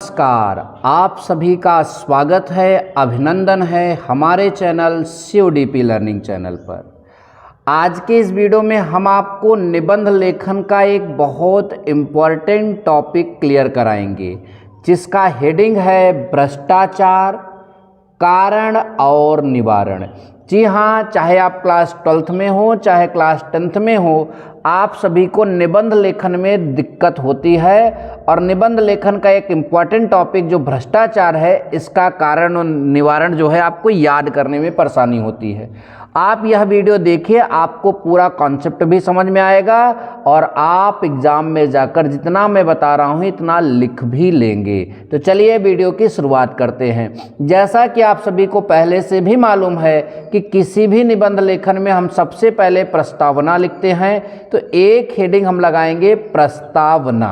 नमस्कार, आप सभी का स्वागत है, अभिनंदन है हमारे चैनल CODP लर्निंग चैनल पर। आज के इस वीडियो में हम आपको निबंध लेखन का एक बहुत इम्पॉर्टेंट टॉपिक क्लियर कराएंगे, जिसका हेडिंग है भ्रष्टाचार, कारण और निवारण। जी हाँ, चाहे आप क्लास 12th में हो चाहे क्लास 10th में हो, आप सभी को निबंध लेखन में दिक्कत होती है और निबंध लेखन का एक इम्पॉर्टेंट टॉपिक जो भ्रष्टाचार है, इसका कारण और निवारण जो है आपको याद करने में परेशानी होती है। आप यह वीडियो देखिए, आपको पूरा कॉन्सेप्ट भी समझ में आएगा और आप एग्ज़ाम में जाकर जितना मैं बता रहा हूँ इतना लिख भी लेंगे। तो चलिए वीडियो की शुरुआत करते हैं। जैसा कि आप सभी को पहले से भी मालूम है कि किसी भी निबंध लेखन में हम सबसे पहले प्रस्तावना लिखते हैं, तो एक हेडिंग हम लगाएंगे प्रस्तावना।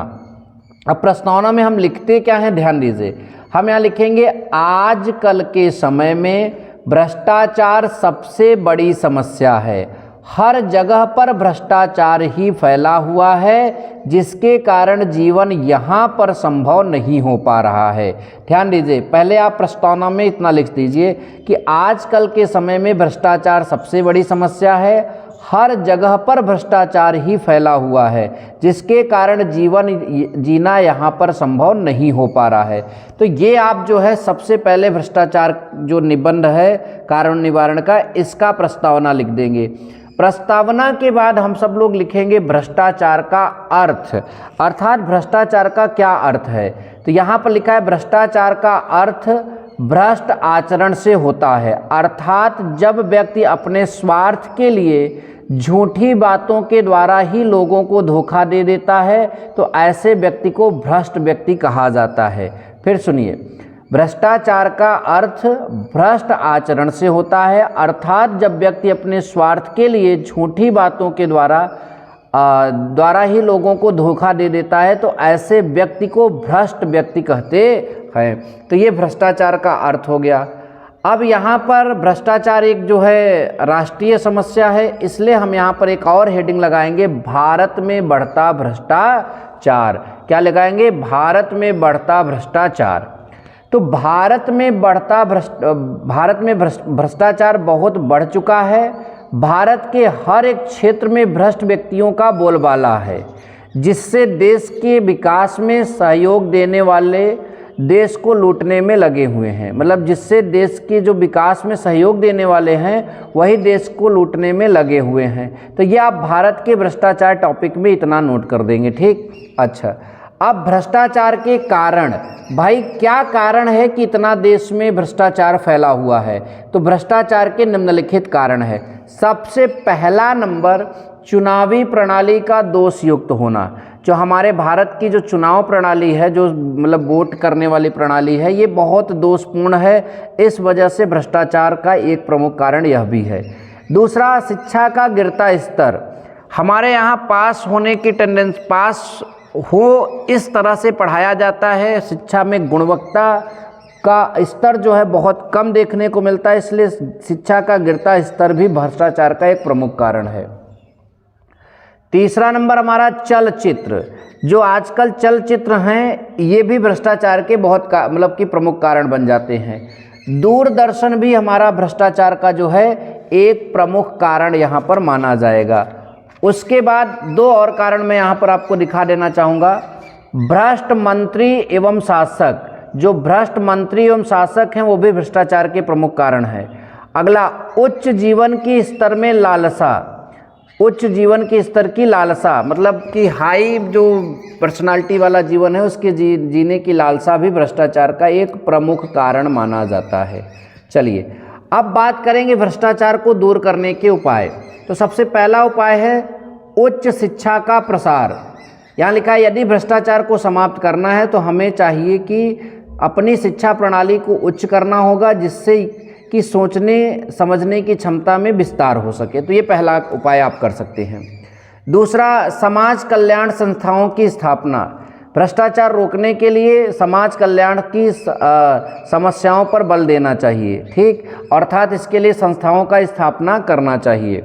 अब प्रस्तावना में हम लिखते क्या हैं, ध्यान दीजिए। हम यहाँ लिखेंगे आजकल के समय में भ्रष्टाचार सबसे बड़ी समस्या है। हर जगह पर भ्रष्टाचार ही फैला हुआ है, जिसके कारण जीवन यहाँ पर संभव नहीं हो पा रहा है। ध्यान दीजिए, पहले आप प्रस्तावना में इतना लिख दीजिए कि आजकल के समय में भ्रष्टाचार सबसे बड़ी समस्या है, हर जगह पर भ्रष्टाचार ही फैला हुआ है, जिसके कारण जीवन जीना यहाँ पर संभव नहीं हो पा रहा है। तो ये आप जो है सबसे पहले भ्रष्टाचार जो निबंध है कारण निवारण का, इसका प्रस्तावना लिख देंगे। प्रस्तावना के बाद हम सब लोग लिखेंगे भ्रष्टाचार का अर्थ, अर्थात भ्रष्टाचार का क्या अर्थ है। तो यहाँ पर लिखा है भ्रष्टाचार का अर्थ भ्रष्ट आचरण से होता है, अर्थात जब व्यक्ति अपने स्वार्थ के लिए झूठी बातों के द्वारा ही लोगों को धोखा दे देता है, तो ऐसे व्यक्ति को भ्रष्ट व्यक्ति कहा जाता है। फिर सुनिए, भ्रष्टाचार का अर्थ भ्रष्ट आचरण से होता है, अर्थात जब व्यक्ति अपने स्वार्थ के लिए झूठी बातों के द्वारा ही लोगों को धोखा दे देता है, तो ऐसे व्यक्ति को भ्रष्ट व्यक्ति कहते हैं। तो ये भ्रष्टाचार का अर्थ हो गया। अब यहाँ पर भ्रष्टाचार एक जो है राष्ट्रीय समस्या है, इसलिए हम यहाँ पर एक और हेडिंग लगाएंगे भारत में बढ़ता भ्रष्टाचार। क्या लगाएंगे? भारत में बढ़ता भ्रष्टाचार। तो भारत में भ्रष्टाचार बहुत बढ़ चुका है। भारत के हर एक क्षेत्र में भ्रष्ट व्यक्तियों का बोलबाला है, जिससे देश के विकास में सहयोग देने वाले देश को लूटने में लगे हुए हैं। मतलब जिससे देश के जो विकास में सहयोग देने वाले हैं, वही देश को लूटने में लगे हुए हैं। तो ये आप भारत के भ्रष्टाचार टॉपिक में इतना नोट कर देंगे, ठीक। अच्छा, अब भ्रष्टाचार के कारण, भाई क्या कारण है कि इतना देश में भ्रष्टाचार फैला हुआ है? तो भ्रष्टाचार के निम्नलिखित कारण है। सबसे पहला नंबर, चुनावी प्रणाली का दोषयुक्त होना। जो हमारे भारत की जो चुनाव प्रणाली है, जो मतलब वोट करने वाली प्रणाली है, ये बहुत दोषपूर्ण है। इस वजह से भ्रष्टाचार का एक प्रमुख कारण यह भी है। दूसरा, शिक्षा का गिरता स्तर। हमारे यहाँ पास होने की टेंडेंसी, पास हो इस तरह से पढ़ाया जाता है, शिक्षा में गुणवत्ता का स्तर जो है बहुत कम देखने को मिलता है, इसलिए शिक्षा का गिरता स्तर भी भ्रष्टाचार का एक प्रमुख कारण है। तीसरा नंबर हमारा चलचित्र। जो आजकल चलचित्र हैं, ये भी भ्रष्टाचार के बहुत मतलब कि प्रमुख कारण बन जाते हैं। दूरदर्शन भी हमारा भ्रष्टाचार का जो है एक प्रमुख कारण यहाँ पर माना जाएगा। उसके बाद दो और कारण मैं यहाँ पर आपको दिखा देना चाहूँगा। भ्रष्ट मंत्री एवं शासक। जो भ्रष्ट मंत्री एवं शासक हैं, वो भी भ्रष्टाचार के प्रमुख कारण हैं। अगला, उच्च जीवन की स्तर में लालसा। उच्च जीवन के स्तर की लालसा, मतलब कि हाई जो पर्सनालिटी वाला जीवन है, उसके जीने की लालसा भी भ्रष्टाचार का एक प्रमुख कारण माना जाता है। चलिए अब बात करेंगे भ्रष्टाचार को दूर करने के उपाय। तो सबसे पहला उपाय है उच्च शिक्षा का प्रसार। यहाँ लिखा है यदि भ्रष्टाचार को समाप्त करना है तो हमें चाहिए कि अपनी शिक्षा प्रणाली को उच्च करना होगा, जिससे कि सोचने समझने की क्षमता में विस्तार हो सके। तो ये पहला उपाय आप कर सकते हैं। दूसरा, समाज कल्याण संस्थाओं की स्थापना। भ्रष्टाचार रोकने के लिए समाज कल्याण की समस्याओं पर बल देना चाहिए, ठीक, अर्थात इसके लिए संस्थाओं का स्थापना करना चाहिए।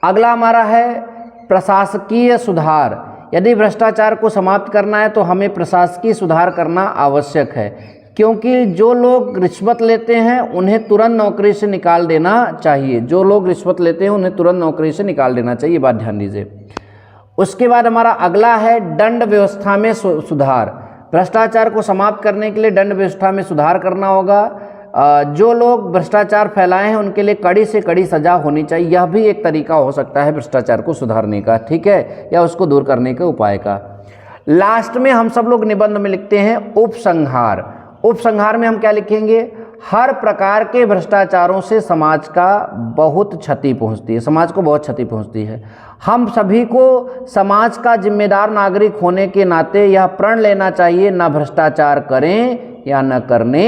अगला हमारा है प्रशासकीय सुधार। यदि भ्रष्टाचार को समाप्त करना है तो हमें प्रशासकीय सुधार करना आवश्यक है, क्योंकि जो लोग रिश्वत लेते हैं उन्हें तुरंत नौकरी से निकाल देना चाहिए। जो लोग रिश्वत लेते हैं उन्हें तुरंत नौकरी से निकाल देना चाहिए, बात ध्यान दीजिए। उसके बाद हमारा अगला है दंड व्यवस्था में सुधार। भ्रष्टाचार को समाप्त करने के लिए दंड व्यवस्था में सुधार करना होगा। जो लोग भ्रष्टाचार फैलाए हैं उनके लिए कड़ी से कड़ी सजा होनी चाहिए। यह भी एक तरीका हो सकता है भ्रष्टाचार को सुधारने का, ठीक है, या उसको दूर करने के उपाय का। लास्ट में हम सब लोग निबंध में लिखते हैं उपसंहार। उपसंहार में हम क्या लिखेंगे? हर प्रकार के भ्रष्टाचारों से समाज का बहुत क्षति पहुंचती है, समाज को बहुत क्षति पहुंचती है। हम सभी को समाज का जिम्मेदार नागरिक होने के नाते यह प्रण लेना चाहिए, ना भ्रष्टाचार करें या न करने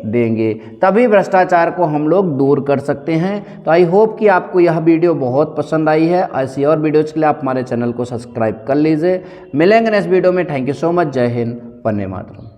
देंगे, तभी भ्रष्टाचार को हम लोग दूर कर सकते हैं। तो आई होप कि आपको यह वीडियो बहुत पसंद आई है। ऐसी और वीडियोज़ के लिए आप हमारे चैनल को सब्सक्राइब कर लीजिए। मिलेंगे नेक्स्ट वीडियो में। Thank you so much. जय हिंद, वंदे मातरम।